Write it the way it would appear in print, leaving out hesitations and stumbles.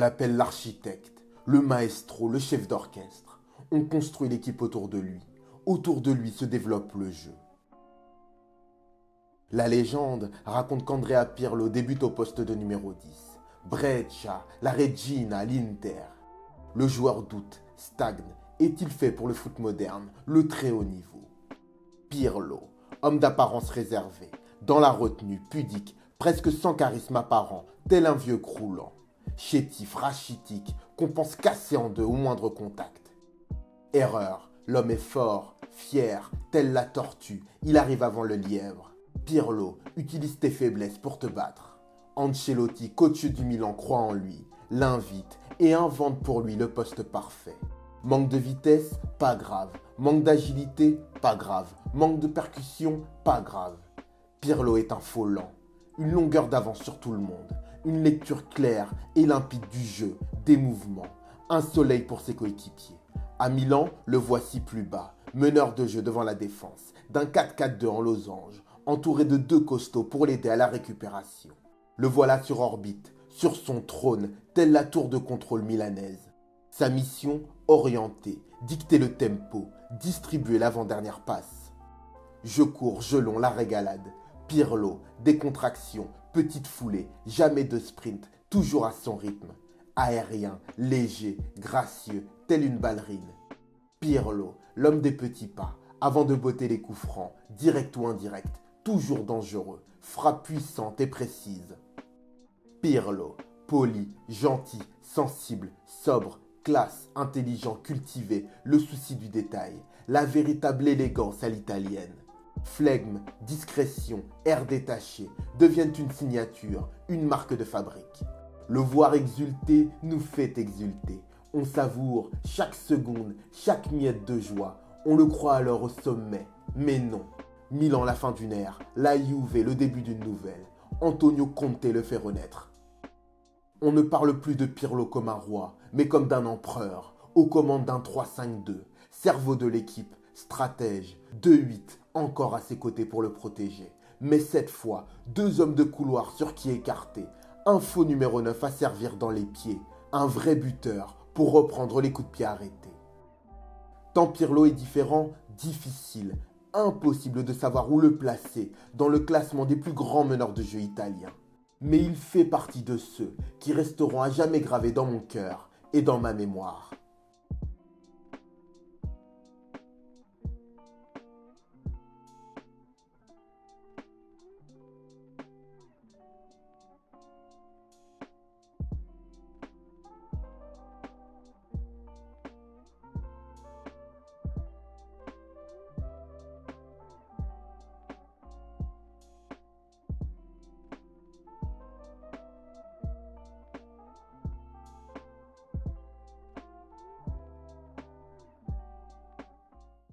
l'appelle l'architecte, le maestro, le chef d'orchestre. On construit l'équipe autour de lui. Autour de lui se développe le jeu. La légende raconte qu'Andrea Pirlo débute au poste de numéro 10. Breccia, la Regina, l'Inter. Le joueur doute, stagne. Est-il fait pour le foot moderne, le très haut niveau? Pirlo, homme d'apparence réservée, dans la retenue, pudique, presque sans charisme apparent, tel un vieux croulant. Chétif, rachitique, qu'on pense casser en deux au moindre contact. Erreur, l'homme est fort, fier, tel la tortue, il arrive avant le lièvre. Pirlo, utilise tes faiblesses pour te battre. Ancelotti, coach du Milan, croit en lui, l'invite et invente pour lui le poste parfait. Manque de vitesse, pas grave. Manque d'agilité, pas grave. Manque de percussion, pas grave. Pirlo est un faux lent. Une longueur d'avance sur tout le monde. Une lecture claire et limpide du jeu, des mouvements. Un soleil pour ses coéquipiers. À Milan, le voici plus bas, meneur de jeu devant la défense, d'un 4-4-2 en losange, entouré de 2 costauds pour l'aider à la récupération. Le voilà sur orbite, sur son trône, telle la tour de contrôle milanaise. Sa mission, orienter, dicter le tempo, distribuer l'avant-dernière passe. Je cours, je long, la régalade. Pirlo, décontraction, petite foulée, jamais de sprint, toujours à son rythme. Aérien, léger, gracieux, tel une ballerine. Pirlo, l'homme des petits pas, avant de botter les coups francs, direct ou indirect, toujours dangereux, frappe puissante et précise. Pirlo, poli, gentil, sensible, sobre, classe, intelligent, cultivé, le souci du détail, la véritable élégance à l'italienne. Flegme, discrétion, air détaché deviennent une signature, une marque de fabrique. Le voir exulter nous fait exulter. On savoure chaque seconde, chaque miette de joie. On le croit alors au sommet. Mais non. Milan, la fin d'une ère. La Juve, le début d'une nouvelle. Antonio Conte le fait renaître. On ne parle plus de Pirlo comme un roi, mais comme d'un empereur, aux commandes d'un 3-5-2, cerveau de l'équipe, stratège, 2-8, encore à ses côtés pour le protéger. Mais cette fois, 2 hommes de couloir sur qui écarter, un faux numéro 9 à servir dans les pieds, un vrai buteur pour reprendre les coups de pied arrêtés. Tant Pirlo est différent, difficile, impossible de savoir où le placer dans le classement des plus grands meneurs de jeu italiens. Mais il fait partie de ceux qui resteront à jamais gravés dans mon cœur et dans ma mémoire.